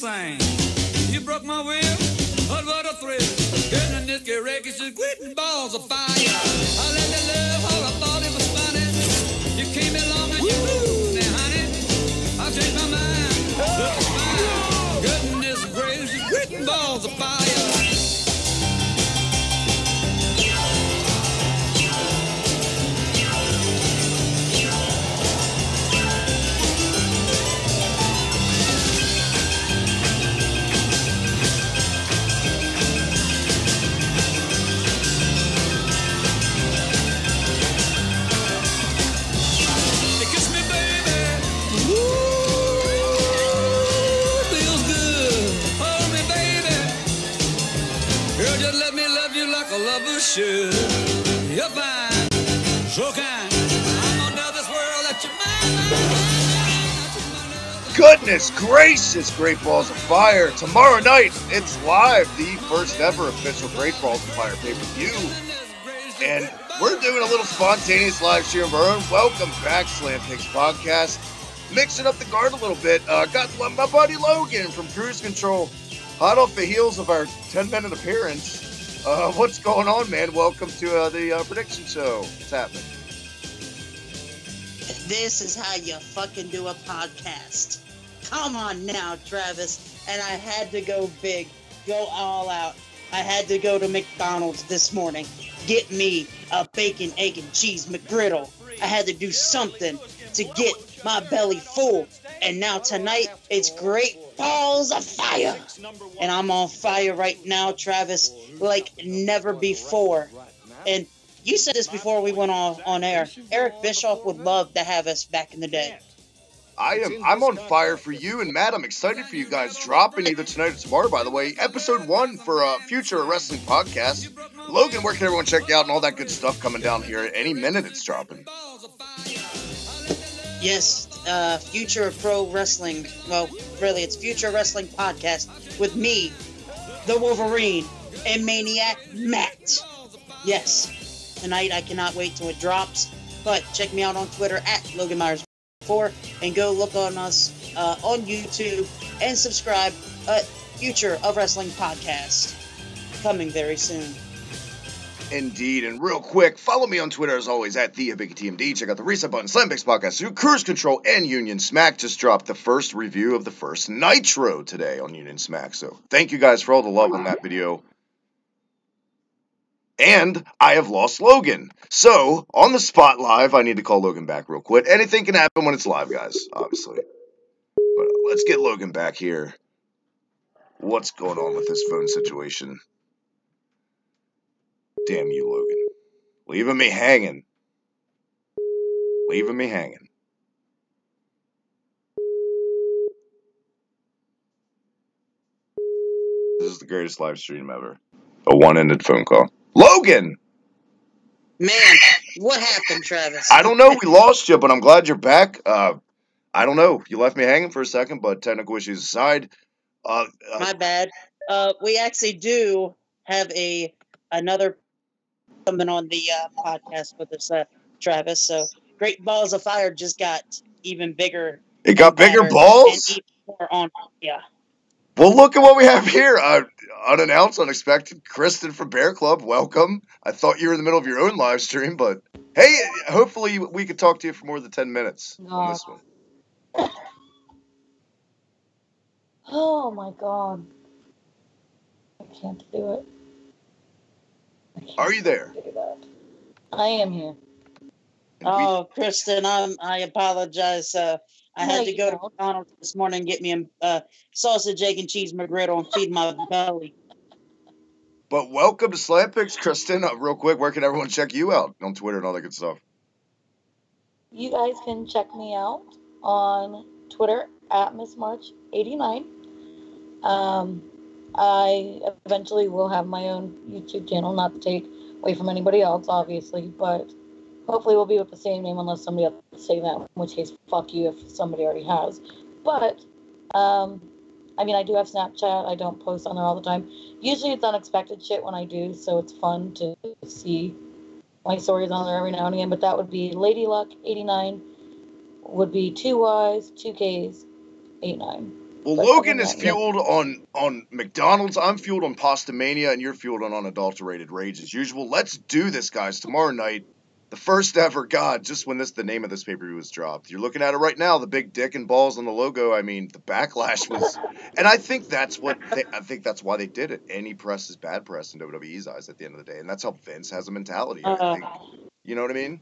sang. You broke my will, but what a thrill. Getting in this wreckage, just quitting balls of fire. I let the love how I thought it was funny. You came along and you moved me, honey. I changed my mind, looking fine. Goodness gracious, quitting balls of fire. Should. You're fine, so kind. I'm under this world that you're mine. Goodness gracious, Great Balls of Fire. Tomorrow night, it's live, the first ever official Great Balls of Fire pay-per-view. And we're doing a little spontaneous live stream of our own. Welcome back, Slam Picks Podcast. Mixing up the guard a little bit. Got my buddy Logan from Cruise Control. Hot off the heels of our 10-minute appearance. What's going on, man? Welcome to the prediction show. What's happening? This is how you fucking do a podcast. Come on now, Travis. And I had to go big, go all out. I had to go to McDonald's this morning, get me a bacon, egg, and cheese McGriddle. I had to do something to get my belly full. And now tonight, it's Great Balls of Fire. And I'm on fire right now, Travis, like never before. And you said this before we went on air. Eric Bischoff would love to have us back in the day. I'm on fire for you, and Matt, I'm excited for you guys dropping either tonight or tomorrow, by the way. Episode 1 for Future Wrestling Podcast. Logan, where can everyone check you out and all that good stuff coming down here? Any minute it's dropping. Yes, Future of Pro Wrestling. Well, really, it's Future Wrestling Podcast with me, the Wolverine, and Maniac Matt. Yes, tonight I cannot wait till it drops. But check me out on Twitter at LoganMyers4 and go look on us on YouTube and subscribe. Future of Wrestling Podcast coming very soon. Indeed, and real quick, follow me on Twitter as always at TheHibikTMD. Check out the Reset Button, Slam Picks Podcast, Cruise Control, and Union Smack. Just dropped the first review of the first Nitro today on Union Smack. So thank you guys for all the love on that video. And I have lost Logan. So on the spot live, I need to call Logan back real quick. Anything can happen when it's live, guys, obviously. But let's get Logan back here. What's going on with this phone situation? Damn you, Logan. Leaving me hanging. Leaving me hanging. This is the greatest live stream ever. A one-ended phone call. Logan! Man, what happened, Travis? I don't know. We lost you, but I'm glad you're back. I don't know. You left me hanging for a second, but technical issues aside. My bad. We actually do have another coming on the podcast with us, Travis. So Great Balls of Fire just got even bigger. It got bigger balls? And even more on, yeah. Well, look at what we have here. Unannounced, unexpected. Kristen from Bear Club, welcome. I thought you were in the middle of your own live stream, but hey, hopefully we could talk to you for more than 10 minutes on this one. Oh my god. I can't do it. Are you there? Do that. I am here. Oh, Kristen, I apologize. I had to go to McDonald's this morning and get me a sausage, egg, and cheese McGriddle and feed my belly. But welcome to Slam Picks, Kristen. Real quick, where can everyone check you out on Twitter and all that good stuff? You guys can check me out on Twitter at MissMarch89. I eventually will have my own YouTube channel, not to take away from anybody else, obviously, but hopefully we'll be with the same name unless somebody else is saying that, in which case, fuck you if somebody already has. But, I mean, I do have Snapchat. I don't post on there all the time. Usually it's unexpected shit when I do, so it's fun to see my stories on there every now and again. But that would be LadyLuck89, would be 2 Ys, 2 Ks, 89. Well, But Logan other is than that, yeah. fueled on McDonald's. I'm fueled on Pasta Mania, and you're fueled on unadulterated rage as usual. Let's do this, guys. Tomorrow night, the first ever. God, just when the name of this pay-per-view was dropped, you're looking at it right now. The big dick and balls on the logo. I mean, the backlash was, and I think that's why they did it. Any press is bad press in WWE's eyes at the end of the day, and that's how Vince has a mentality. I think, you know what I mean?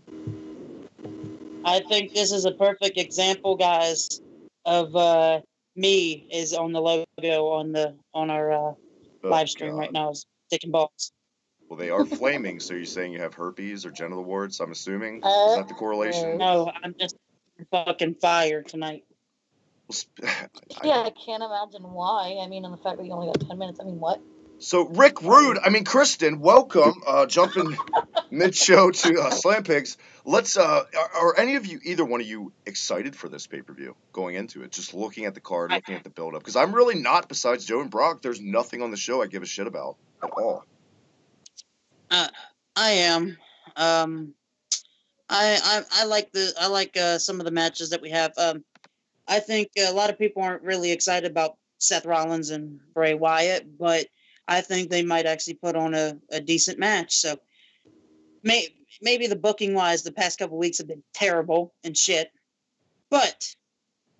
I think this is a perfect example, guys, of me is on the logo on our live stream right now is dick and balls. Well, they are flaming, so you're saying you have herpes or genital warts, I'm assuming? Is that the correlation? No, I'm just fucking fire tonight. Yeah, I can't imagine why. I mean, and the fact that you only got 10 minutes. I mean, what? So, Rick Rude, Kristen, welcome. Jumping mid-show to Slam Pigs. Let's, are any of you, either one of you, excited for this pay-per-view going into it? Just looking at the card, looking at the build-up? Because I'm really not, besides Joe and Brock, there's nothing on the show I give a shit about at all. I am. I like some of the matches that we have. I think a lot of people aren't really excited about Seth Rollins and Bray Wyatt, but I think they might actually put on a decent match. So maybe the booking wise, the past couple weeks have been terrible and shit, but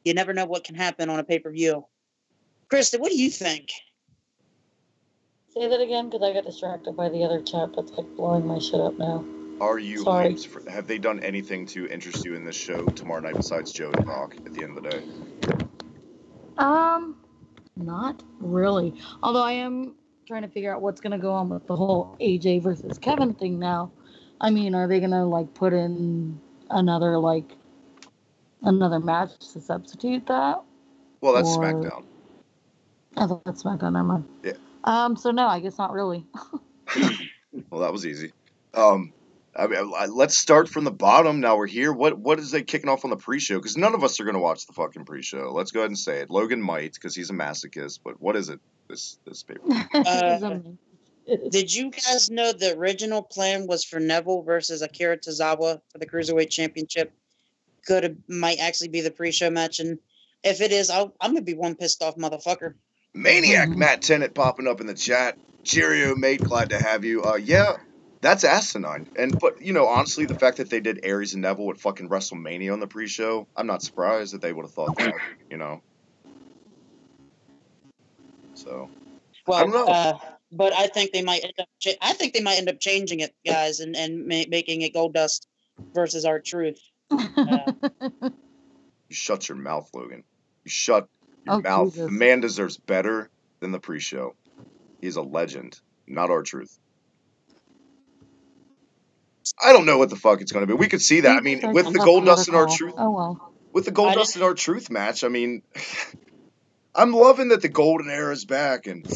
you never know what can happen on a pay-per-view. Krista, what do you think? Say that again, because I got distracted by the other chat that's like blowing my shit up now. Are you Sorry. Have they done anything to interest you in this show tomorrow night besides Joe and Brock at the end of the day? Not really. Although I am trying to figure out what's gonna go on with the whole AJ versus Kevin thing now. I mean, are they gonna like put in another match to substitute that? Well, that's SmackDown. I thought that's SmackDown. Never mind. Yeah. So no, I guess not really. Well, that was easy. Let's start from the bottom. Now we're here. What is they kicking off on the pre-show? Because none of us are gonna watch the fucking pre-show. Let's go ahead and say it. Logan might, because he's a masochist. But what is it? This paper. Did you guys know the original plan was for Neville versus Akira Tozawa for the Cruiserweight Championship? Might actually be the pre-show match, and if it is, I'm gonna be one pissed off motherfucker. Maniac Matt Tennant popping up in the chat. Cheerio, mate. Glad to have you. Yeah. That's asinine. But honestly, the fact that they did Aries and Neville with fucking WrestleMania on the pre-show, I'm not surprised that they would have thought that, So, well, I don't know. But I think they might end up changing it, guys, and making it Goldust versus R-Truth. You shut your mouth, Logan. You shut your mouth. Jesus. The man deserves better than the pre-show. He's a legend, not R-Truth. I don't know what the fuck it's going to be. We could see that. I mean, with the Goldust and R-Truth. Oh, well. With the Goldust and R-Truth match, I mean, I'm loving that the Golden Era is back and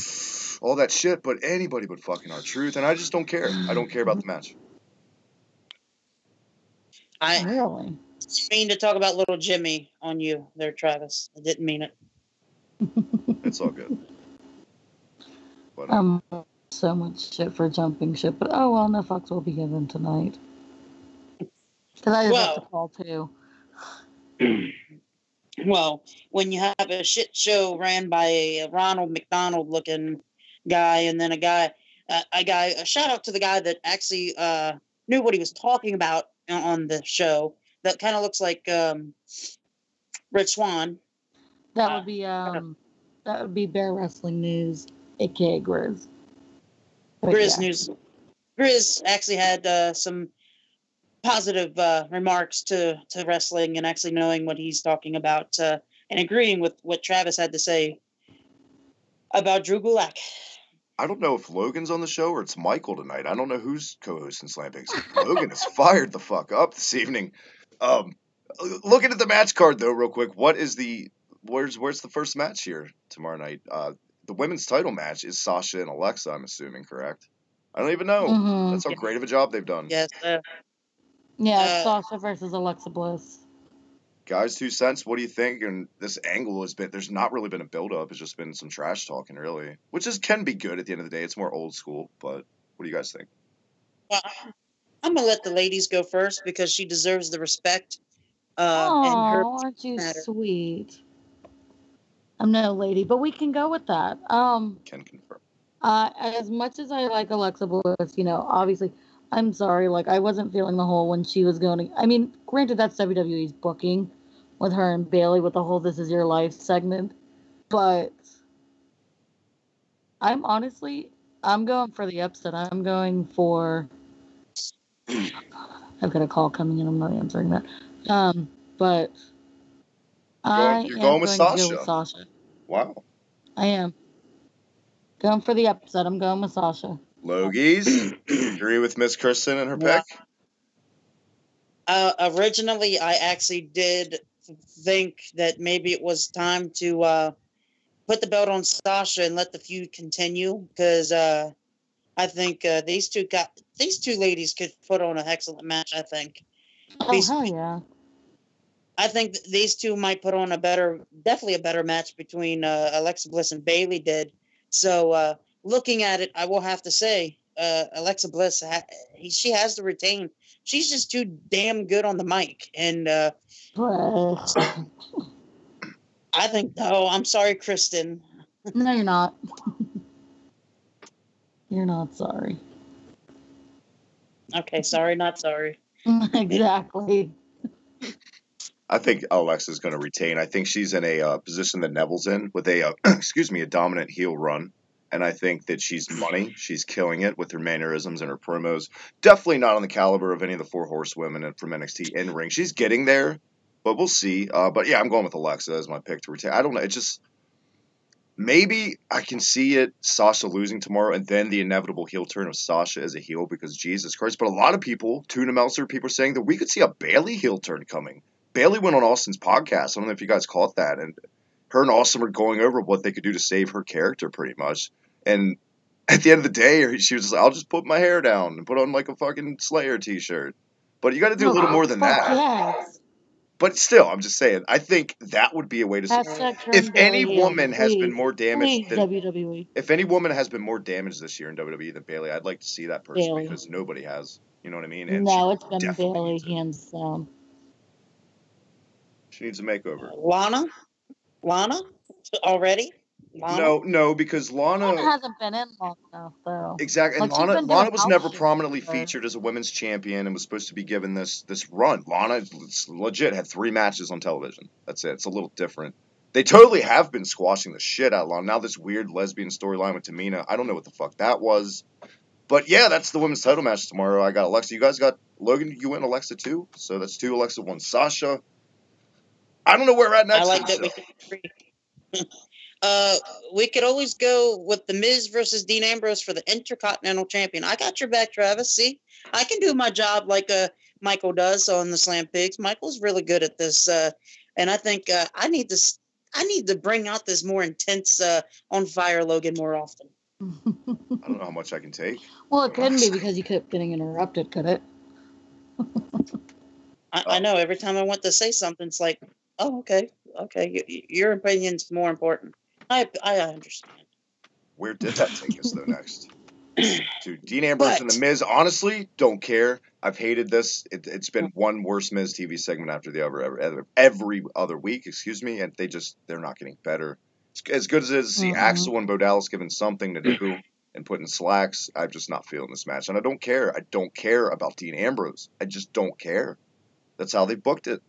all that shit, but anybody but fucking R-Truth, and I just don't care. I don't care about the match. I really didn't mean to talk about little Jimmy on you there, Travis. I didn't mean it. It's all good. But, so much shit for jumping ship, but oh well, no fucks will be given tonight. Because I have to call too. Well, when you have a shit show ran by a Ronald McDonald looking guy, and then a shout out to the guy that actually knew what he was talking about on the show. That kind of looks like Rich Swann. That would be Bear Wrestling News, aka Grizz. Grizz News. Grizz actually had some positive remarks to wrestling and actually knowing what he's talking about and agreeing with what Travis had to say about Drew Gulak. I don't know if Logan's on the show or it's Michael tonight. I don't know who's co-hosting Slam Pigs. Logan is fired the fuck up this evening. Looking at the match card though, real quick, where's the first match here tomorrow night? The women's title match is Sasha and Alexa, I'm assuming, correct? I don't even know. Mm-hmm. That's how great of a job they've done. Yes. Sasha versus Alexa Bliss. Guys, 2 cents, what do you think? And this angle there's not really been a build-up. It's just been some trash talking, really. Which can be good at the end of the day. It's more old school, but what do you guys think? Well, I'm going to let the ladies go first because she deserves the respect. Aren't you sweet? I'm no lady, but we can go with that. Can confirm. As much as I like Alexa Bliss, obviously, I'm sorry, like I wasn't feeling the whole when she was going. I mean, granted, that's WWE's booking with her and Bayley with the whole "This Is Your Life" segment, but I'm going for the upset. I'm going for. I've got a call coming in. I'm not answering that. But You're am going with going to go Sasha. with Sasha. Wow. I am going for the upset. I'm going with Sasha. Logies, agree with Miss Kristen and her pick? Originally, I actually did think that maybe it was time to put the belt on Sasha and let the feud continue, because I think these two ladies could put on an excellent match. I think. Oh hell yeah! I think these two might put on definitely a better match between Alexa Bliss and Bayley did. So looking at it, I will have to say Alexa Bliss, she has to retain. She's just too damn good on the mic, and I think. Oh, I'm sorry, Kristen. No, you're not. You're not sorry. Okay, sorry, not sorry. Exactly. I think Alexa's going to retain. I think she's in a position that Neville's in with a, a dominant heel run. And I think that she's money. She's killing it with her mannerisms and her promos. Definitely not on the caliber of any of the 4 horsewomen from NXT in ring. She's getting there, but we'll see. But yeah, I'm going with Alexa as my pick to retain. I don't know. It's just maybe I can see it Sasha losing tomorrow and then the inevitable heel turn of Sasha as a heel because Jesus Christ. But a lot of people, Tuna Meltzer, people are saying that we could see a Bayley heel turn coming. Bayley went on Austin's podcast. I don't know if you guys caught that. And her and Austin were going over what they could do to save her character pretty much. And at the end of the day, she was just like, I'll just put my hair down and put on like a fucking Slayer t-shirt. But you got to do a little more than that. Yes. But still, I'm just saying, I think that would be a way to say if any woman has been more damaged than WWE. If any woman has been more damaged this year in WWE than Bayley, I'd like to see that person Bayley. because nobody has. You know what I mean? And no, it's been Bayley, hands down. She needs a makeover. Lana already. No, because Lana hasn't been in long enough, though. Exactly, and like Lana was never prominently featured as a women's champion and was supposed to be given this run. Lana legit had 3 matches on television. That's it. It's a little different. They totally have been squashing the shit out of Lana. Now this weird lesbian storyline with Tamina, I don't know what the fuck that was. But yeah, that's the women's title match tomorrow. I got Alexa. You guys got Logan. You went Alexa too, so that's 2 Alexa, 1 Sasha. I don't know where we're at next. I like that we can agree. We could always go with The Miz versus Dean Ambrose for the Intercontinental Champion. I got your back, Travis. See, I can do my job like Michael does on the Slam Pigs. Michael's really good at this, and I think I need to bring out this more intense on fire Logan more often. I don't know how much I can take. Well, it couldn't be because you kept getting interrupted, could it? I know. Every time I want to say something, it's like, oh, okay. Your opinion's more important. I understand. Where did that take us, though, next? To Dean Ambrose and The Miz. Honestly, don't care. I've hated this. It's been one worse Miz TV segment after the other every other week, and they're not getting better. As good as it is to see Axel and Bo Dallas given something to do and put in slacks, I'm just not feeling this match. And I don't care. I don't care about Dean Ambrose. I just don't care. That's how they booked it.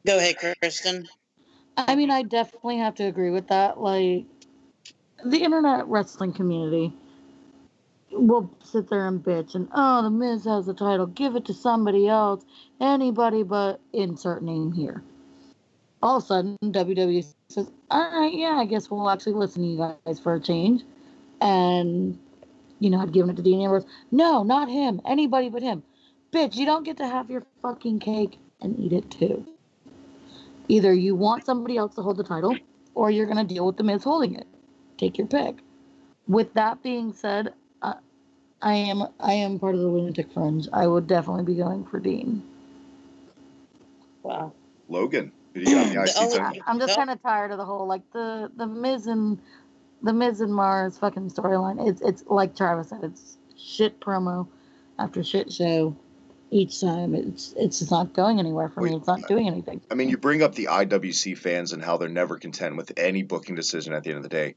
Go ahead, Kristen. I mean, I definitely have to agree with that. Like, the internet wrestling community will sit there and bitch and, oh, The Miz has the title. Give it to somebody else. Anybody but insert name here. All of a sudden, WWE says, all right, yeah, I guess we'll actually listen to you guys for a change. And, I'd given it to Dean Ambrose. No, not him. Anybody but him. Bitch, you don't get to have your fucking cake and eat it too. Either you want somebody else to hold the title, or you're going to deal with The Miz holding it. Take your pick. With that being said, I am part of the lunatic fringe. I would definitely be going for Dean. Wow. Logan, who do you got the IC? I'm just kind of tired of the whole the Miz and Mars fucking storyline. It's like Travis said. It's shit promo after shit show, each time. It's not going anywhere for me. It's not doing anything. I mean, you bring up the IWC fans and how they're never content with any booking decision at the end of the day.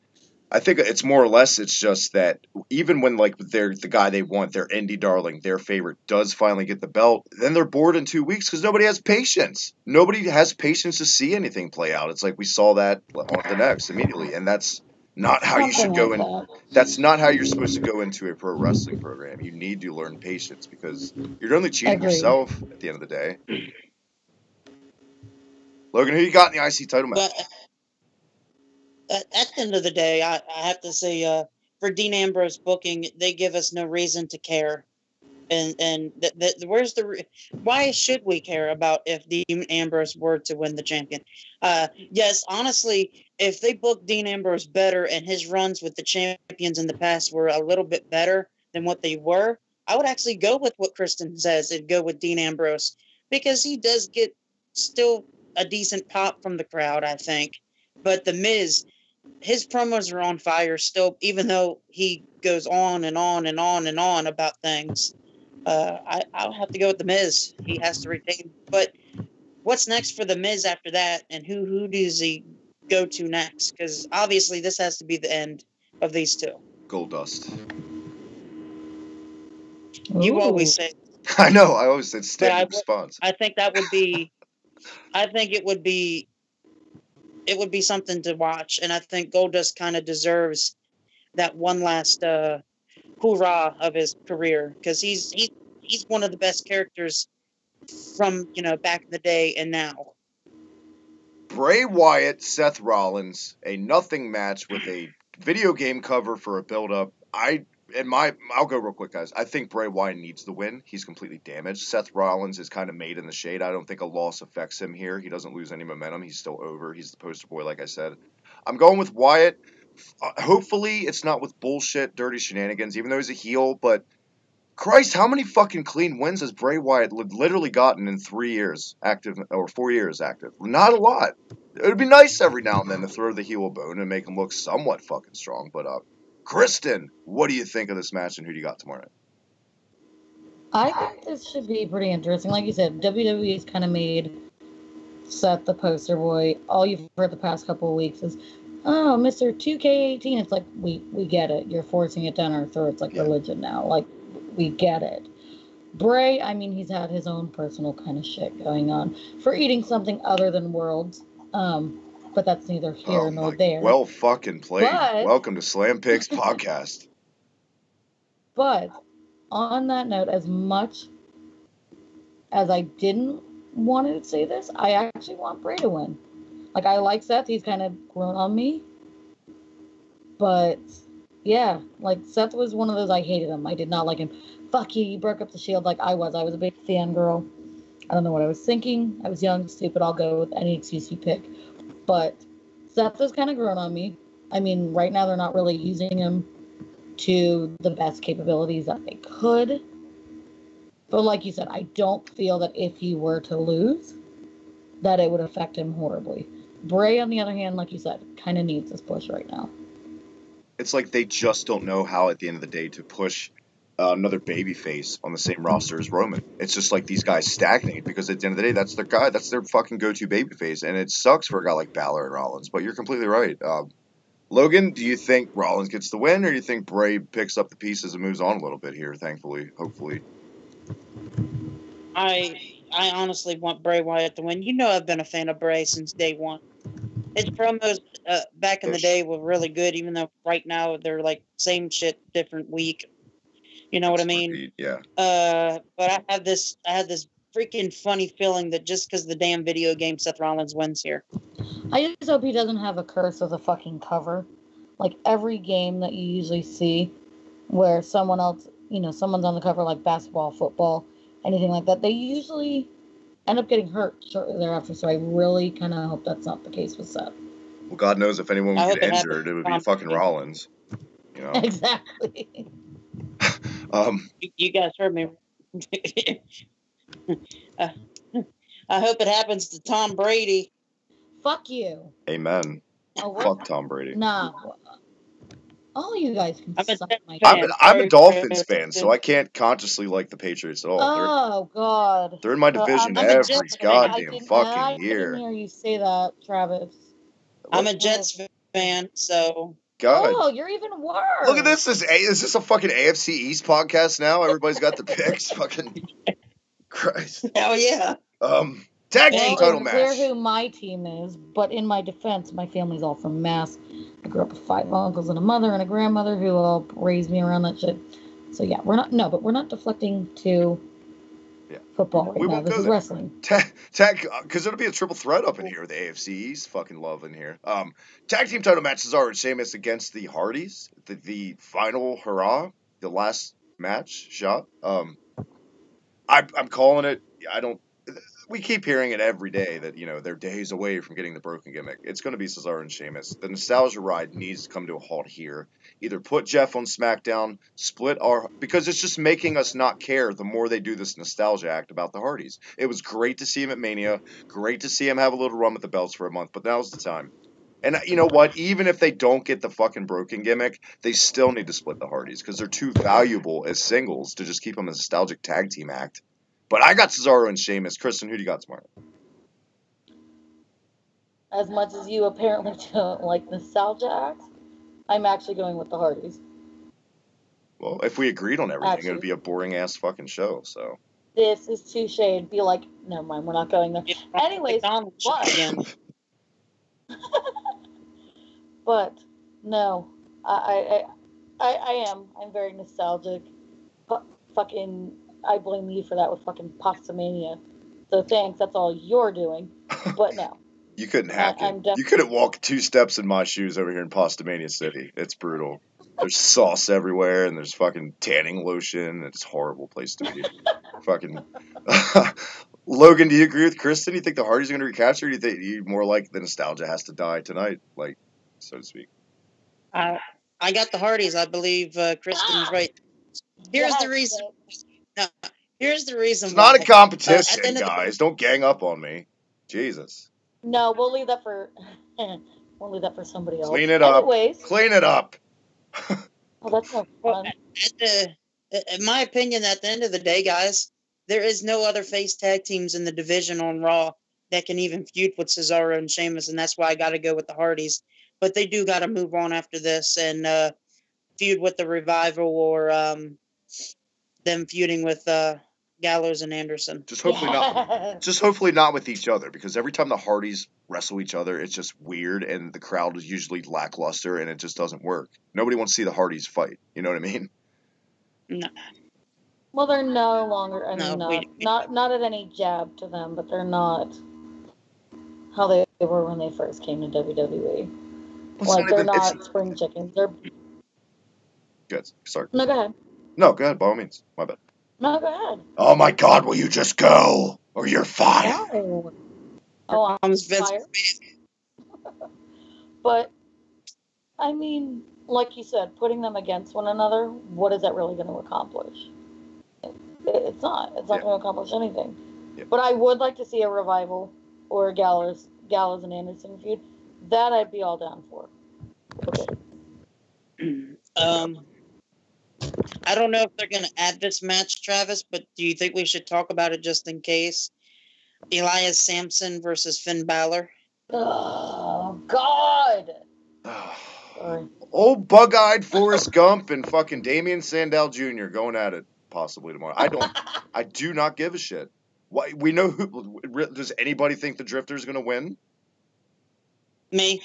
I think it's more or less it's just that even when like they're the guy they want, their indie darling, their favorite does finally get the belt, then they're bored in 2 weeks because nobody has patience. Nobody has patience to see anything play out. It's like we saw that on the next immediately, and that's not how you should Something go like in. that. That's not how you're supposed to go into a pro wrestling program. You need to learn patience because you're only cheating Agreed. yourself at the end of the day. Logan, who you got in the IC title match? But at the end of the day, I have to say, for Dean Ambrose booking, they give us no reason to care. And where's the why should we care about if Dean Ambrose were to win the champion? Yes, honestly, if they booked Dean Ambrose better and his runs with the champions in the past were a little bit better than what they were, I would actually go with what Kristen says and go with Dean Ambrose because he does get still a decent pop from the crowd, I think. But the Miz, his promos are on fire still, even though he goes on and on and on and on about things. I'll have to go with the Miz. He has to retain. But what's next for the Miz after that, and who does he go to next? Because obviously this has to be the end of these two. Goldust. You Ooh. always say, I know. I always said standard response. I think that would be. I think it would be. It would be something to watch, and I think Goldust kind of deserves that one last hoorah of his career because he's one of the best characters from back in the day and now. Bray Wyatt, Seth Rollins, a nothing match with a video game cover for a build-up. I'll go real quick, guys. I think Bray Wyatt needs the win. He's completely damaged. Seth Rollins is kind of made in the shade. I don't think a loss affects him here. He doesn't lose any momentum. He's still over. He's the poster boy, like I said. I'm going with Wyatt. Hopefully, it's not with bullshit, dirty shenanigans, even though he's a heel, but Christ, how many fucking clean wins has Bray Wyatt literally gotten in 3 years active, or 4 years active? Not a lot. It would be nice every now and then to throw the heel a bone and make him look somewhat fucking strong, but Kristen, what do you think of this match and who do you got tomorrow night? I think this should be pretty interesting. Like you said, WWE's kind of made Seth the poster boy. All you've heard the past couple of weeks is, oh, Mr. 2K18. It's like, we get it. You're forcing it down our throats like religion now. Like, we get it. Bray, I mean, he's had his own personal kind of shit going on for eating something other than Worlds. But that's neither here nor there. Well fucking played. Welcome to Slam Picks Podcast. But on that note, as much as I didn't want to say this, I actually want Bray to win. Like, I like Seth. He's kind of grown on me. But, yeah, like, Seth was one of those I hated him. I did not like him. Fuck you broke up the Shield like I was. I was a big fangirl. I don't know what I was thinking. I was young, stupid. I'll go with any excuse you pick. But Seth has kind of grown on me. I mean, right now they're not really using him to the best capabilities that they could. But like you said, I don't feel that if he were to lose, that it would affect him horribly. Bray, on the other hand, like you said, kind of needs this push right now. It's like they just don't know how, at the end of the day, to push another babyface on the same roster as Roman. It's just like these guys stagnate because at the end of the day, that's their guy. That's their fucking go-to babyface. And it sucks for a guy like Balor and Rollins, but you're completely right. Logan, do you think Rollins gets the win, or do you think Bray picks up the pieces and moves on a little bit here, thankfully, hopefully? I honestly want Bray Wyatt to win. You know I've been a fan of Bray since day one. His promos back in the day were really good, even though right now they're like same shit, different week. You know what I mean? Yeah. But I had this freaking funny feeling that just because the damn video game, Seth Rollins wins here. I just hope he doesn't have a curse of a fucking cover. Like every game that you usually see where someone else, someone's on the cover, like basketball, football, anything like that, they usually end up getting hurt shortly thereafter. So I really kind of hope that's not the case with Seth. Well, God knows if anyone would get injured, it would be fucking Rollins. Exactly. You guys heard me. I hope it happens to Tom Brady. Fuck you. Amen. Oh, fuck Tom Brady. Nah. All you guys can I'm a suck Jets my fan. dick. I'm a Sorry, Dolphins Chris. fan, so I can't consciously like the Patriots at all. Oh God. They're in my division I'm a every Jets fan. goddamn I fucking didn't year. hear you say that, Travis. I'm a Jets fan, so God. Oh, you're even worse. Look at this. Is this a fucking AFC East podcast now? Everybody's got their picks. Fucking Christ. hell yeah. Tag team Well, title it's clear match. who my team is, but in my defense, my family's all from Mass. I grew up with 5 uncles and a mother and a grandmother who all raised me around that shit. So yeah, we're not deflecting to football right We now. won't This go is there. wrestling. Tag, because it'll be a triple threat up in here. The AFC East, fucking love in here. Tag team title match is already Sheamus against the Hardys. The final hurrah, the last match shot. I'm calling it. We keep hearing it every day that they're days away from getting the broken gimmick. It's going to be Cesaro and Sheamus. The nostalgia ride needs to come to a halt here. Either put Jeff on SmackDown, because it's just making us not care the more they do this nostalgia act about the Hardys. It was great to see him at Mania, great to see him have a little run with the belts for a month, but now's the time. And you know what? Even if they don't get the fucking broken gimmick, they still need to split the Hardys because they're too valuable as singles to just keep them a nostalgic tag team act. But I got Cesaro and Sheamus. Kristen, who do you got tomorrow? As much as you apparently don't like nostalgia acts, I'm actually going with the Hardys. Well, if we agreed on everything, it Actually. would be a boring ass fucking show. So This is too shade. Be like, never mind, we're not going there. Anyways, but no, I am. I'm very nostalgic. Fucking, I blame you for that with fucking Pastamania. So thanks. That's all you're doing. But no. You couldn't hack it. You couldn't walk 2 steps in my shoes over here in Pastamania City. It's brutal. There's sauce everywhere, and there's fucking tanning lotion. It's a horrible place to be. Fucking Logan, do you agree with Kristen? Do you think the Hardys are going to recapture? Or do you think you more like the nostalgia has to die tonight, like so to speak? I got the Hardys. I believe Kristen's right. Here's the reason. No, here's the reason. It's not a competition, guys. Don't gang up on me. Jesus. No, we'll leave that for somebody else. Clean it up. Anyways. Clean it up. Well, that's no fun. In my opinion, at the end of the day, guys, there is no other face tag teams in the division on Raw that can even feud with Cesaro and Sheamus, and that's why I got to go with the Hardys. But they do got to move on after this and feud with the Revival or them feuding with Gallows and Anderson. Just hopefully not with each other, because every time the Hardys wrestle each other, it's just weird, and the crowd is usually lackluster, and it just doesn't work. Nobody wants to see the Hardys fight. You know what I mean? No. Well, they're no longer. I mean, not at any jab to them, but they're not how they were when they first came to WWE. They're not spring chickens. They're good. Sorry. No, go ahead. No, go ahead. By all means. My bad. No, go ahead. Oh my God! Will you just go, or you're fired? No. Oh, I'm fired. But I mean, like you said, putting them against one another, what is that really going to accomplish? It's not. It's not going to accomplish anything. Yeah. But I would like to see a Revival or a Gallows and Anderson feud. That I'd be all down for. Okay. I don't know if they're going to add this match, Travis, but do you think we should talk about it just in case? Elias Sampson versus Finn Balor. Oh, God. Sorry. Old bug-eyed Forrest Gump and fucking Damian Sandow Jr. going at it possibly tomorrow. I do not give a shit. Why? We know who. Does anybody think the Drifter's going to win? Me.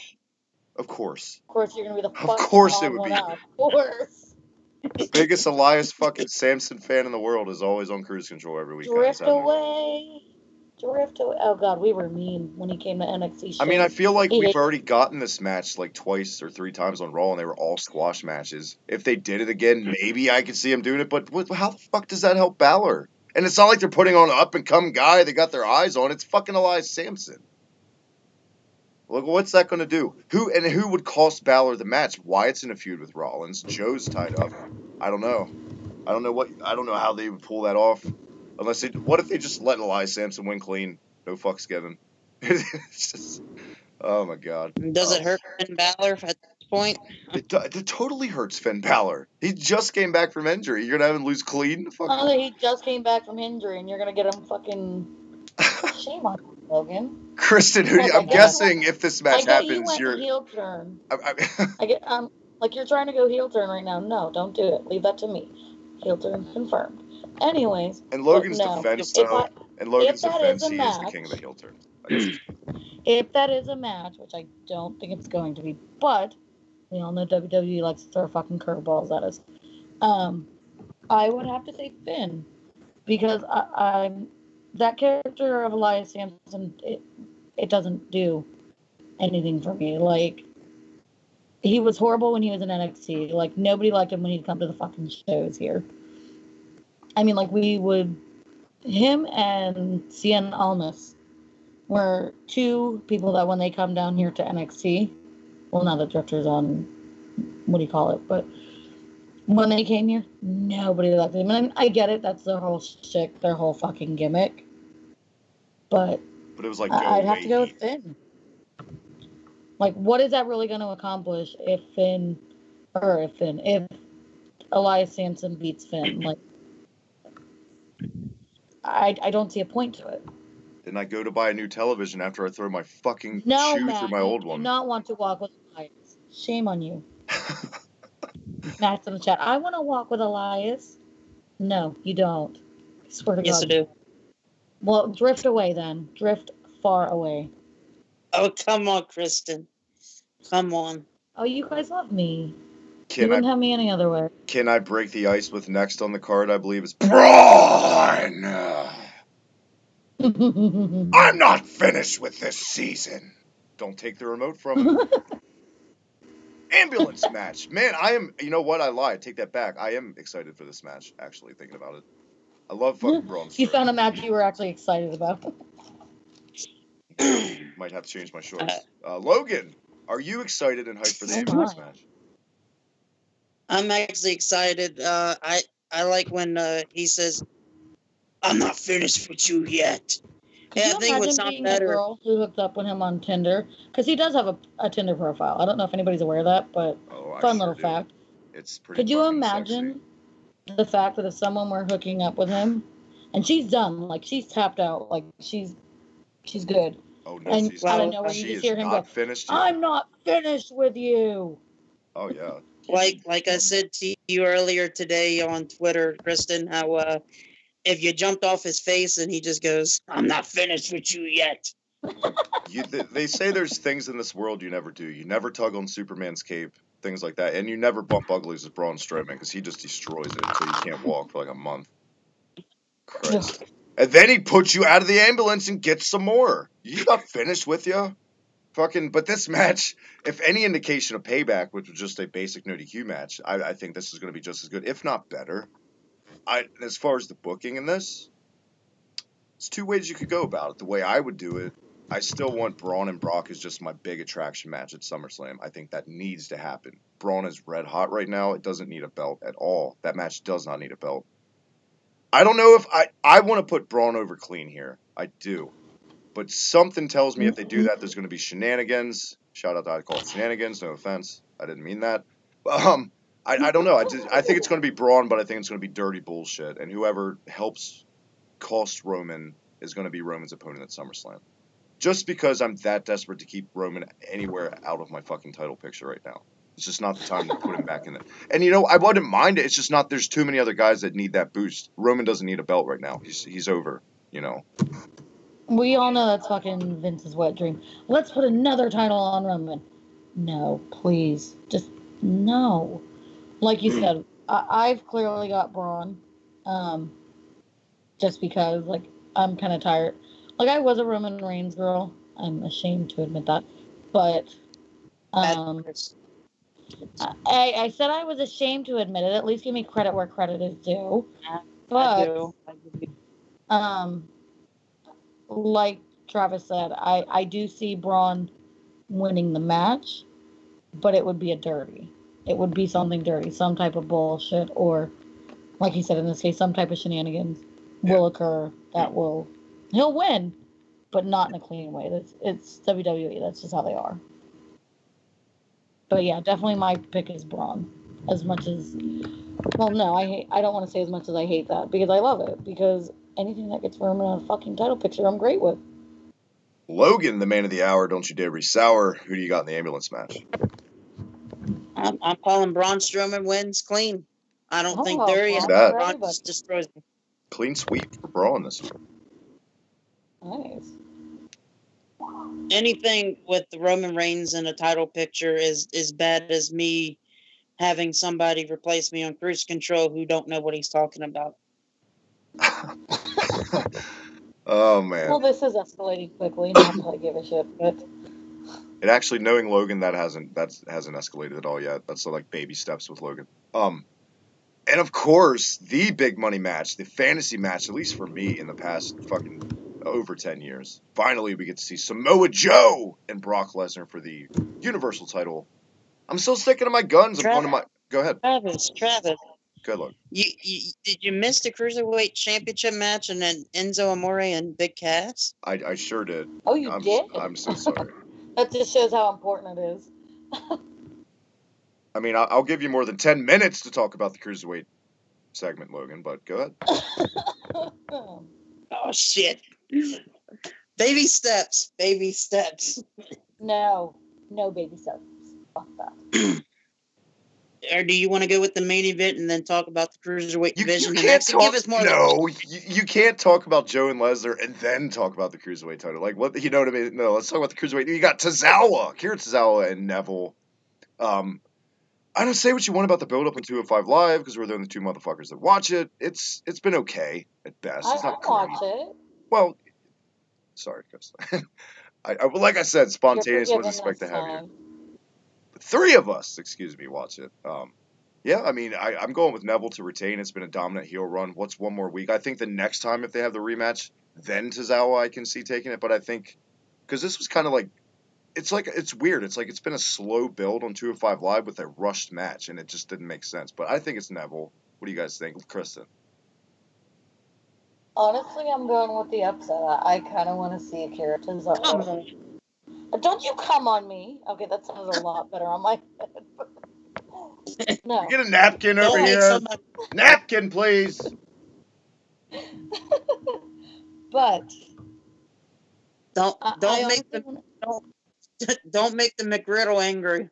Of course. Of course, you're going to be the Of course it would be. Of course. The biggest Elias fucking Sampson fan in the world is always on cruise control every week. Drift away. Oh, God, we were mean when he came to NXT. I mean, I feel like we've already gotten this match like 2 or 3 times on Raw, and they were all squash matches. If they did it again, maybe I could see him doing it, but how the fuck does that help Balor? And it's not like they're putting on an up-and-come guy they got their eyes on. It's fucking Elias Sampson. Look, what's that going to do? Who would cost Balor the match? Wyatt's in a feud with Rollins. Joe's tied up. I don't know. I don't know how they would pull that off. What if they just let Elias Sampson win clean? No fucks given. It's just, oh my God. Does it hurt Finn Balor point. It totally hurts Finn Balor. He just came back from injury. You're gonna have him lose clean? Fuck. Oh, he just came back from injury, and you're gonna get him fucking. Shame on you, Logan. Kristen, Like, I'm guessing if this match happens, you went you're. heel turn. I I get like you're trying to go heel turn right now. No, don't do it. Leave that to me. Heel turn confirmed. Anyways. And Logan's no, defense, if though. And Logan's that defense, is a he is the match- king of the heel turn. If that is a match, which I don't think it's going to be, but we all know WWE likes to throw fucking curveballs at us. I would have to say Finn, because I'm that character of Elias Sampson. It doesn't do anything for me. Like, he was horrible when he was in NXT. Like, nobody liked him when he'd come to the fucking shows here. I mean, like, him and Cien Almas were two people that when they come down here to NXT, well, now the Drifter's on, what do you call it, but when they came here, nobody liked them. And I get it, that's their whole shtick, their whole fucking gimmick. But it was like, I'd have to go with Finn. Like, what is that really going to accomplish if Elias Sampson beats Finn? Like, I don't see a point to it. Then I go to buy a new television after I throw my fucking No, shoe Matt, through my old one. do not want to walk with Elias. Shame on you. Matt's in the chat. I want to walk with Elias. No, you don't. I swear to God. Yes, I do. Well, drift away then. Drift far away. Oh, come on, Kristen. Come on. Oh, you guys love me. You wouldn't have me any other way. Can I break the ice with next on the card? I believe it's Braun. I'm not finished with this season. Don't take the remote from him. Ambulance match. Man, you know what? I lied. Take that back. I am excited for this match, actually, thinking about it. I love fucking Braun Strowman. You found a match you were actually excited about. Might have to change my shorts. Logan, are you excited and hyped for the ambulance match? I'm actually excited. I like when he says, "I'm not finished with you yet." Could you imagine being the girl who hooked up with him on Tinder? Because he does have a Tinder profile. I don't know if anybody's aware of that, but fun little fact. It's pretty. Could you imagine the fact that if someone were hooking up with him, and she's done, like she's tapped out, like she's good. Oh no, and I don't know where you just hear him go, "I'm not finished with you." Oh yeah. Like I said to you earlier today on Twitter, Kristen, how if you jumped off his face and he just goes, "I'm not finished with you yet." They say there's things in this world you never do. You never tug on Superman's cape, things like that, and you never bump uglies with Braun Strowman because he just destroys it until you can't walk for like a month. Christ. And then he puts you out of the ambulance and gets some more. He's not finished with you. But this match, if any indication of Payback, which was just a basic no DQ match, I think this is going to be just as good, if not better. As far as the booking in this, there's two ways you could go about it. The way I would do it, I still want Braun and Brock as just my big attraction match at SummerSlam. I think that needs to happen. Braun is red hot right now. It doesn't need a belt at all. That match does not need a belt. I don't know if I want to put Braun over clean here. I do. But something tells me if they do that, there's going to be shenanigans. Shout out to I call it shenanigans. No offense. I didn't mean that. I don't know. I think it's going to be Braun, but I think it's going to be dirty bullshit. And whoever helps cost Roman is going to be Roman's opponent at SummerSlam. Just because I'm that desperate to keep Roman anywhere out of my fucking title picture right now. It's just not the time to put him back in it. And, I wouldn't mind it. It's just not, there's too many other guys that need that boost. Roman doesn't need a belt right now. He's over, We all know that's fucking Vince's wet dream. Let's put another title on Roman. No, please. Just, no. Like you said, I've clearly got Braun. Just because, I'm kind of tired. I was a Roman Reigns girl. I'm ashamed to admit that. But, I said I was ashamed to admit it. At least give me credit where credit is due. But, like Travis said, I do see Braun winning the match, but it would be a dirty. It would be something dirty, some type of bullshit, or, like he said in this case, some type of shenanigans will occur that he'll win, but not in a clean way. It's WWE. That's just how they are. But yeah, definitely my pick is Braun. As much as, well, no, I don't want to say as much as I hate that because I love it. Because anything that gets Roman on a fucking title picture, I'm great with. Logan, the man of the hour, don't you dare be sour. Who do you got in the ambulance match? I'm calling Braun Strowman wins clean. I don't think Oh, there is. Braun that. Braun just destroys me. Clean sweep for Braun this week. Nice. Anything with the Roman Reigns in a title picture is bad as me having somebody replace me on cruise control who don't know what he's talking about. Oh man. Well, this is escalating quickly. Not that I give a shit, but it actually, knowing Logan, that hasn't escalated at all yet. That's like baby steps with Logan. And of course, the big money match, the fantasy match, at least for me, in the past fucking over 10 years. Finally, we get to see Samoa Joe and Brock Lesnar for the Universal title. I'm still sticking to my guns. I'm going to my. Go ahead. Travis. Good luck. Did you miss the Cruiserweight Championship match and then Enzo Amore and Big Cass? I sure did. Oh, you did? I'm so sorry. That just shows how important it is. I mean, I'll give you more than 10 minutes to talk about the Cruiserweight segment, Logan, but go ahead. Oh, shit. Baby steps. Baby steps. No baby steps. Fuck that. Or do you want to go with the main event and then talk about the Cruiserweight division? You can't talk. You can't talk about Joe and Lesnar and then talk about the Cruiserweight title. Like, what? You know what I mean? No, let's talk about the Cruiserweight. You got Akira Tozawa and Neville. I don't say what you want about the build-up in 205 Live because we're the only two motherfuckers that watch it. It's been okay at best. It's not I watch it. Well, sorry, Chris. Like I said, spontaneous with respect to have you. Three of us, watch it. Yeah, I mean, I'm going with Neville to retain. It's been a dominant heel run. What's one more week? I think the next time, if they have the rematch, then Tozawa I can see taking it. But I think, because this was kind of like, it's weird. It's like it's been a slow build on 205 Live with a rushed match, and it just didn't make sense. But I think it's Neville. What do you guys think, Kristen? Honestly, I'm going with the upset. I kind of want to see Akira Tozawa. Come on. Don't you come on me. Okay, that sounds a lot better on my head. No. Get a napkin over here. Napkin, please. But don't make the McGriddle angry.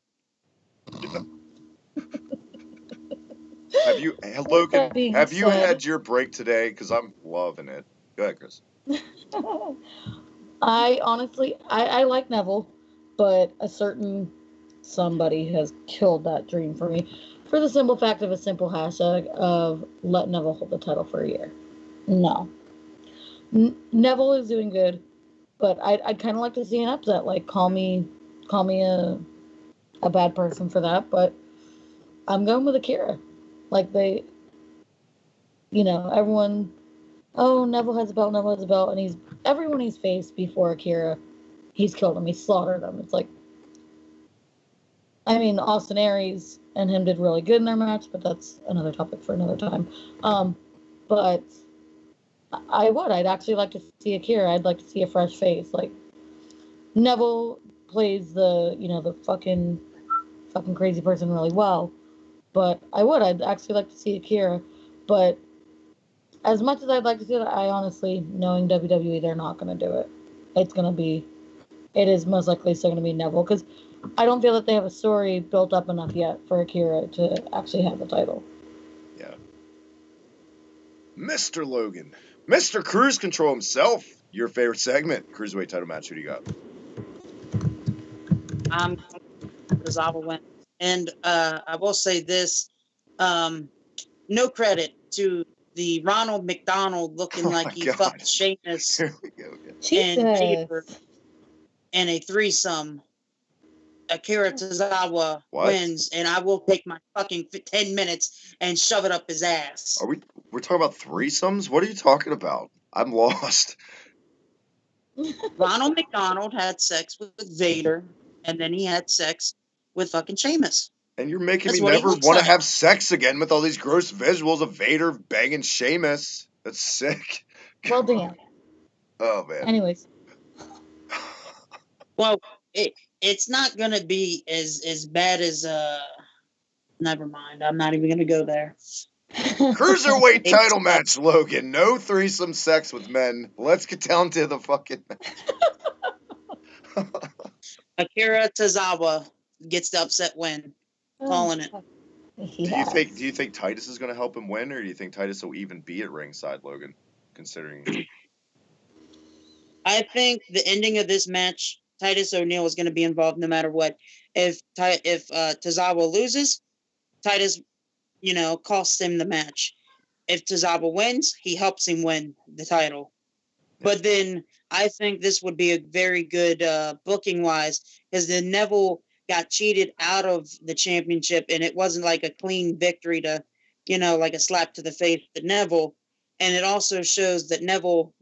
Logan, have you had your break today? Because I'm loving it. Go ahead, Chris. I honestly like Neville, but a certain somebody has killed that dream for me. For the simple fact of a simple hashtag of let Neville hold the title for a year. No. Neville is doing good, but I'd kind of like to see an upset. Like, call me a bad person for that, but I'm going with Akira. Like, everyone, oh, Neville has a belt, and everyone he's faced before Akira, he's killed him, he's slaughtered him. It's like, I mean, Austin Aries and him did really good in their match, but that's another topic for another time. But I'd actually like to see Akira. I'd like to see a fresh face. Like, Neville plays the fucking crazy person really well. But I'd actually like to see Akira. But as much as I'd like to see it, I honestly, knowing WWE, they're not going to do it. It is most likely still going to be Neville, because I don't feel that they have a story built up enough yet for Akira to actually have the title. Yeah. Mr. Logan. Mr. Cruise Control himself. Your favorite segment, Cruiserweight title match. Who do you got? Tozawa wins. And I will say this, no credit to the Ronald McDonald looking like he fucked Sheamus and Vader in a threesome. Akira Tozawa wins, and I will take my fucking 10 minutes and shove it up his ass. We're talking about threesomes? What are you talking about? I'm lost. Ronald McDonald had sex with Vader, and then he had sex with fucking Sheamus. And you're making me never want to have sex again with all these gross visuals of Vader banging Sheamus. That's sick. Well, damn. Oh, man. Anyways. Well, it's not gonna be as bad as never mind. I'm not even gonna go there. Cruiserweight It's- title match, Logan. No threesome sex with men. Let's get down to the fucking match. Akira Tozawa gets the upset win. Calling it. Yes. Do you think Titus is going to help him win, or do you think Titus will even be at ringside, Logan? Considering, I think the ending of this match, Titus O'Neil is going to be involved no matter what. If Tozawa loses, Titus, costs him the match. If Tozawa wins, he helps him win the title. But then I think this would be a very good booking wise, because then Neville got cheated out of the championship, and it wasn't like a clean victory to, like a slap to the face to Neville. And it also shows that Neville,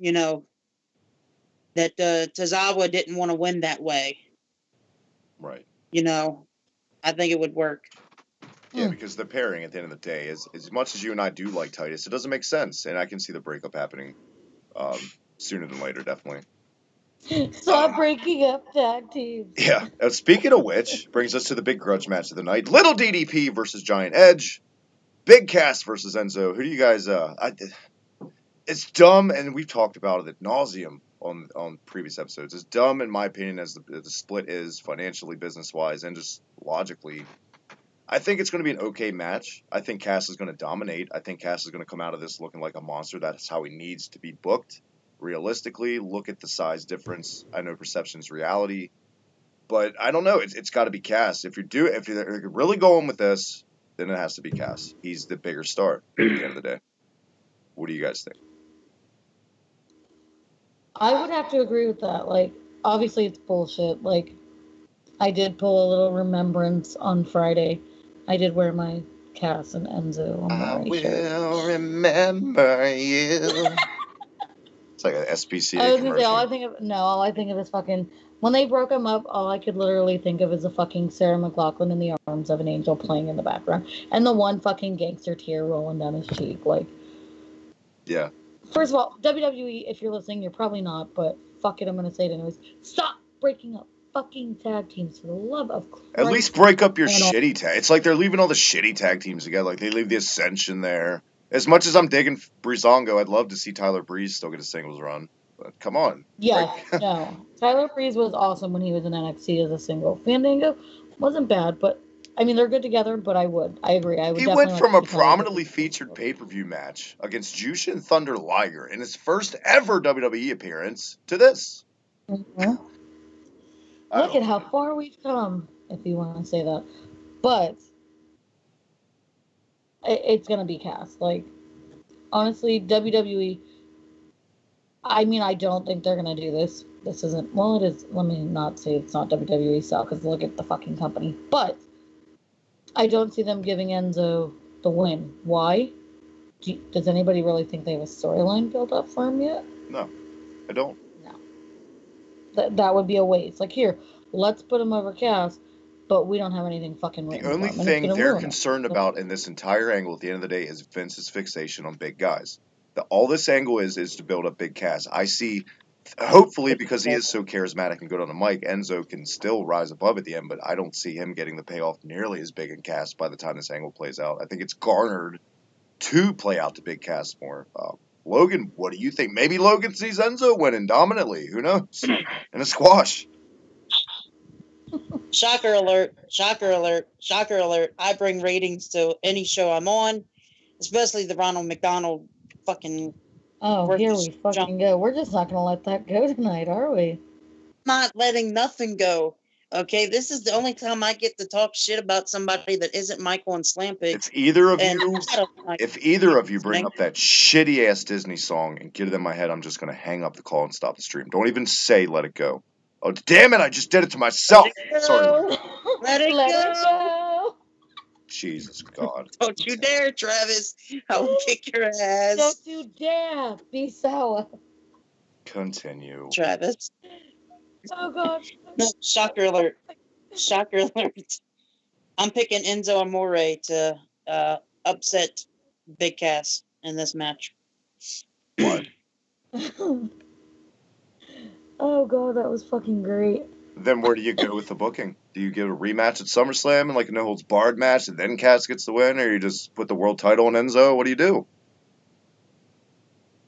that Tozawa didn't want to win that way. right? I think it would work. Yeah, because the pairing at the end of the day is, as much as you and I do like Titus, it doesn't make sense, and I can see the breakup happening sooner than later, definitely. Stop breaking up tag teams. Yeah. Speaking of which, brings us to the big grudge match of the night: Little DDP versus Giant Edge, Big Cass versus Enzo. Who do you guys? It's dumb, and we've talked about it ad nauseum on previous episodes. It's dumb, in my opinion, as the split is financially, business wise, and just logically. I think it's going to be an okay match. I think Cass is going to dominate. I think Cass is going to come out of this looking like a monster. That's how he needs to be booked. Realistically, look at the size difference. I know perception is reality, but I don't know. It's got to be Cass. If you're really going with this, then it has to be Cass. He's the bigger star at the end of the day. What do you guys think? I would have to agree with that. Like, obviously, it's bullshit. Like, I did pull a little remembrance on Friday. I did wear my Cass and Enzo on I my shirt. will remember you. It's like an SPCA I was gonna say, commercial. all I think of is fucking, when they broke him up, all I could literally think of is a fucking Sarah McLachlan in the arms of an angel playing in the background. And the one fucking gangster tear rolling down his cheek. Like, Yeah. first of all, WWE, if you're listening, you're probably not, but fuck it, I'm gonna say it anyways. Stop breaking up fucking tag teams, for the love of Christ. At least break up your And shitty tag. It's like they're leaving all the shitty tag teams together. Like they leave the Ascension there. As much as I'm digging Breezango, I'd love to see Tyler Breeze still get a singles run. But come on. Yeah, no. Tyler Breeze was awesome when he was in NXT as a single. Fandango wasn't bad, but I mean they're good together. But I agree. I would. He definitely went like from to a see Tyler prominently Breeze. featured pay-per-view match against Jushin Thunder Liger in his first ever WWE appearance to this. Mhm. I Look don't at how far we've come, if you want to say that. But it's gonna be Cass. Like, honestly, WWE. I mean, I don't think they're gonna do this. This isn't. Well, it is. Let me not say it's not WWE style, because look at the fucking company. But I don't see them giving Enzo the win. Why? Does anybody really think they have a storyline built up for him yet? No, I don't. No. That would be a waste. Like, here, let's put him over Cass, but we don't have anything fucking written. The only for him, and it's thing gonna they're ruin it. concerned about in this entire angle at the end of the day is Vince's fixation on big guys. All this angle is to build up Big Cass. I see, hopefully, because he is so charismatic and good on the mic, Enzo can still rise above at the end, but I don't see him getting the payoff nearly as big in Cass by the time this angle plays out. I think it's garnered to play out to Big Cass more. Logan, what do you think? Maybe Logan sees Enzo winning dominantly. Who knows? In a squash. Shocker alert, shocker alert, shocker alert. I bring ratings to any show I'm on, especially the Ronald McDonald fucking. Oh, We're here just we fucking go. We're just not gonna let that go tonight, are we? Not letting nothing go. Okay, this is the only time I get to talk shit about somebody that isn't Michael and Slampic. If either of And you, I don't like if either of you bring up that shitty ass Disney song and get it in my head, I'm just gonna hang up the call and stop the stream. Don't even say "Let It Go." Oh damn it! I just did it to myself. Sorry. Let it go. Jesus God. Don't you dare, Travis. I will kick your ass. Don't you dare be sour. Continue. Travis. Oh god. No, shocker alert. Shocker alert. I'm picking Enzo Amore to upset Big Cass in this match. What? Oh god, that was fucking great. Then where do you go with the booking? Do you give a rematch at SummerSlam and like a no holds barred match, and then Cass gets the win, or you just put the world title on Enzo? What do you do?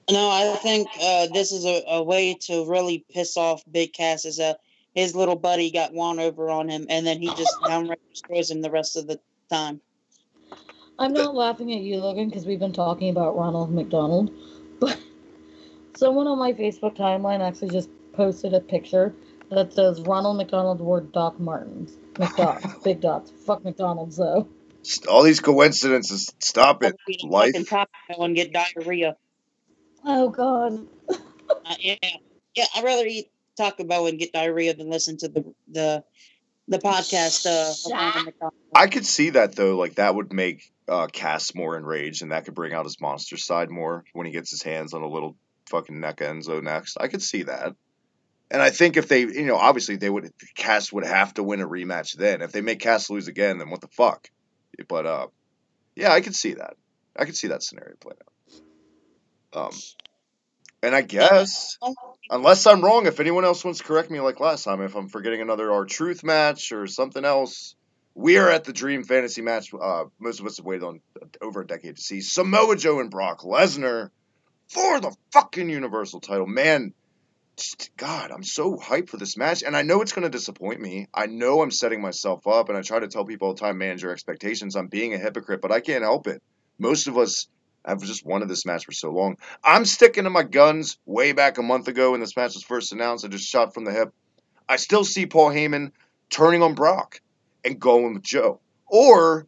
No, I think this is a way to really piss off Big Cass. Is his little buddy got one over on him, and then he just downright destroys him the rest of the time. I'm not laughing at you, Logan, because we've been talking about Ronald McDonald, but someone on my Facebook timeline actually just posted a picture that says Ronald McDonald wore Doc Martens. McDots. Big dots. Fuck McDonald's, though. All these coincidences. Stop I'd it. rather eat a Life. fucking Taco Bell and get diarrhea. Oh, God. Yeah, I'd rather eat Taco Bell and get diarrhea than listen to the podcast. Of Ronald McDonald. I could see that though. Like that would make Cass more enraged, and that could bring out his monster side more when he gets his hands on a little fucking neck Enzo next. I could see that. And I think if they, obviously Cass would have to win a rematch then. If they make Cass lose again, then what the fuck? But yeah, I could see that. I could see that scenario playing out. And I guess, unless I'm wrong, if anyone else wants to correct me like last time, if I'm forgetting another R-Truth match or something else, we're at the Dream Fantasy match. Most of us have waited on over a decade to see Samoa Joe and Brock Lesnar for the fucking Universal title. Man, God, I'm so hyped for this match, and I know it's going to disappoint me. I know I'm setting myself up, and I try to tell people all the time, manage your expectations. I'm being a hypocrite, but I can't help it. Most of us have just wanted this match for so long. I'm sticking to my guns way back a month ago when this match was first announced. I just shot from the hip. I still see Paul Heyman turning on Brock and going with Joe. Or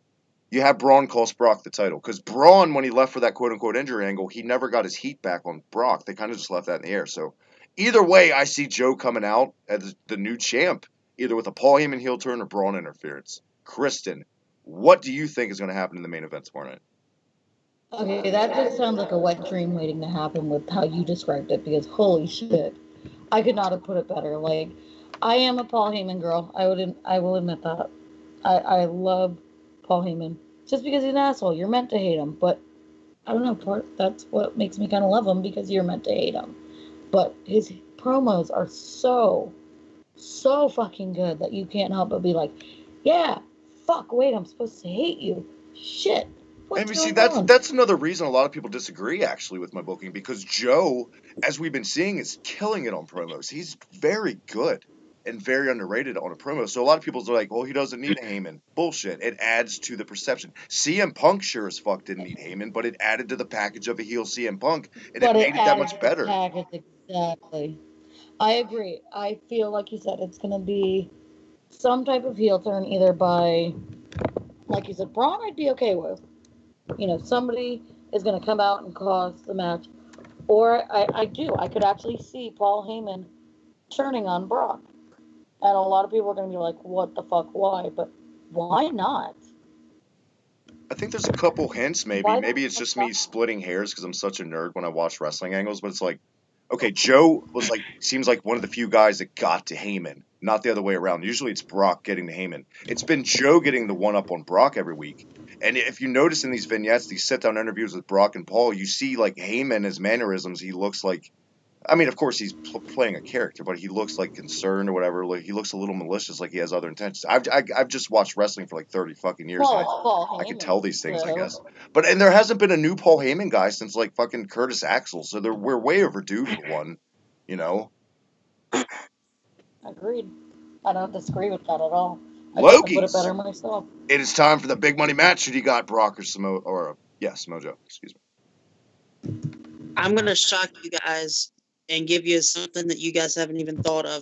you have Braun cost Brock the title. Because Braun, when he left for that quote-unquote injury angle, he never got his heat back on Brock. They kind of just left that in the air. So either way, I see Joe coming out as the new champ, either with a Paul Heyman heel turn or Braun interference. Kristen, what do you think is going to happen in the main event tomorrow night? Okay, that just sounds like a wet dream waiting to happen with how you described it, because holy shit. I could not have put it better. Like, I am a Paul Heyman girl. I will admit that. I love Paul Heyman. Just because he's an asshole, you're meant to hate him. But I don't know, that's what makes me kind of love him, because you're meant to hate him. But his promos are so fucking good that you can't help but be like, yeah, fuck, wait, I'm supposed to hate you. Shit. And we see that's another reason a lot of people disagree actually with my booking, because Joe, as we've been seeing, is killing it on promos. He's very good and very underrated on a promo. So a lot of people are like, well, he doesn't need a Heyman. Bullshit. It adds to the perception. CM Punk sure as fuck didn't need Heyman, but it added to the package of a heel CM Punk, and it made it that much better. Package, exactly. I agree. I feel like you said it's going to be some type of heel turn, either by, like you said, Braun I'd be okay with. Somebody is going to come out and cause the match. Or I could actually see Paul Heyman turning on Brock. And a lot of people are going to be like, what the fuck, why? But why not? I think there's a couple hints, maybe. Maybe it's just me splitting hairs because I'm such a nerd when I watch wrestling angles, but it's like, okay, Joe seems like one of the few guys that got to Heyman, not the other way around. Usually it's Brock getting to Heyman. It's been Joe getting the one-up on Brock every week. And if you notice in these vignettes, these sit-down interviews with Brock and Paul, you see, like, Heyman, his mannerisms, he looks like, I mean, of course, he's playing a character, but he looks like concerned or whatever. Like, he looks a little malicious, like he has other intentions. I've just watched wrestling for like 30 fucking years. I can tell these things, I guess. And there hasn't been a new Paul Heyman guy since like fucking Curtis Axel, so we're way overdue for one. Agreed. I don't disagree with that at all. Loki's. Put it better myself. It is time for the big money match. Who do you got, Brock or Samoa Joe? Excuse me. I'm gonna shock you guys and give you something that you guys haven't even thought of.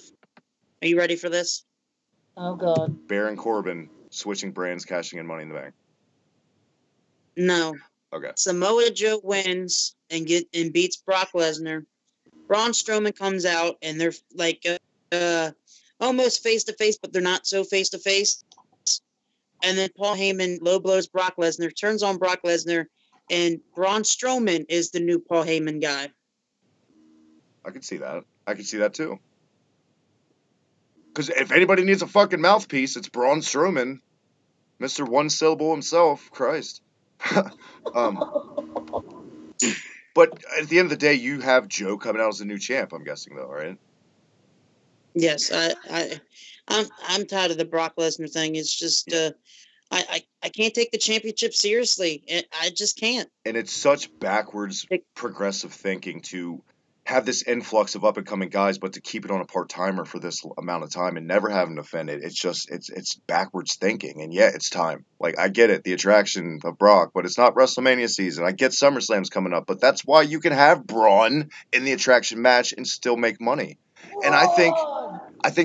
Are you ready for this? Oh, God. Baron Corbin switching brands, cashing in Money in the Bank. No. Okay. Samoa Joe wins and beats Brock Lesnar. Braun Strowman comes out and they're like almost face to face, but they're not so face to face. And then Paul Heyman low blows Brock Lesnar, turns on Brock Lesnar, and Braun Strowman is the new Paul Heyman guy. I could see that. I could see that too. Because if anybody needs a fucking mouthpiece, it's Braun Strowman, Mr. One Syllable himself. Christ. But at the end of the day, you have Joe coming out as the new champ, I'm guessing, though, right? Yes, I'm tired of the Brock Lesnar thing. It's just I can't take the championship seriously. I just can't. And it's such backwards progressive thinking to have this influx of up and coming guys, but to keep it on a part timer for this amount of time and never have him defend it. It's just it's backwards thinking. And yeah, it's time. Like, I get it, the attraction of Brock, but it's not WrestleMania season. I get SummerSlam's coming up, but that's why you can have Braun in the attraction match and still make money. And I think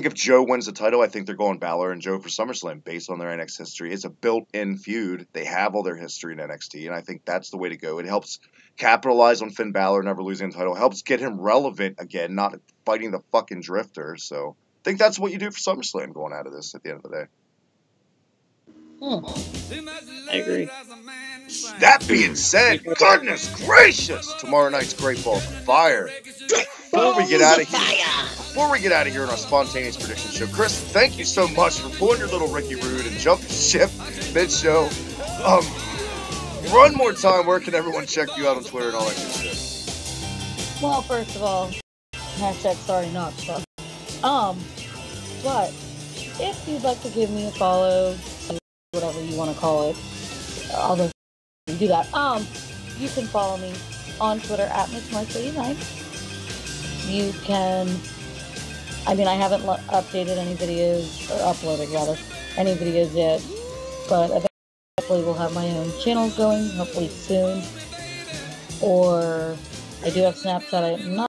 if Joe wins the title, I think they're going Balor and Joe for SummerSlam based on their NXT history. It's a built-in feud. They have all their history in NXT, and I think that's the way to go. It helps capitalize on Finn Balor never losing the title. It helps get him relevant again, not fighting the fucking Drifter. So I think that's what you do for SummerSlam going out of this at the end of the day. I agree. That being said, goodness gracious, tomorrow night's Great Balls of Fire. Before we get out of here on our spontaneous prediction show, Chris, thank you so much for pulling your little Ricky Rude and jumping ship mid-show. One more time, where can everyone check you out on Twitter and all that good shit? Well, first of all, hashtag sorry not stuff. But if you'd like to give me a follow, whatever you want to call it, although you do that, you can follow me on Twitter at MissMark89. You can, I haven't updated any videos, or uploaded rather, any videos yet, but eventually will have my own channel going, hopefully soon. Or I do have Snapchat. I'm not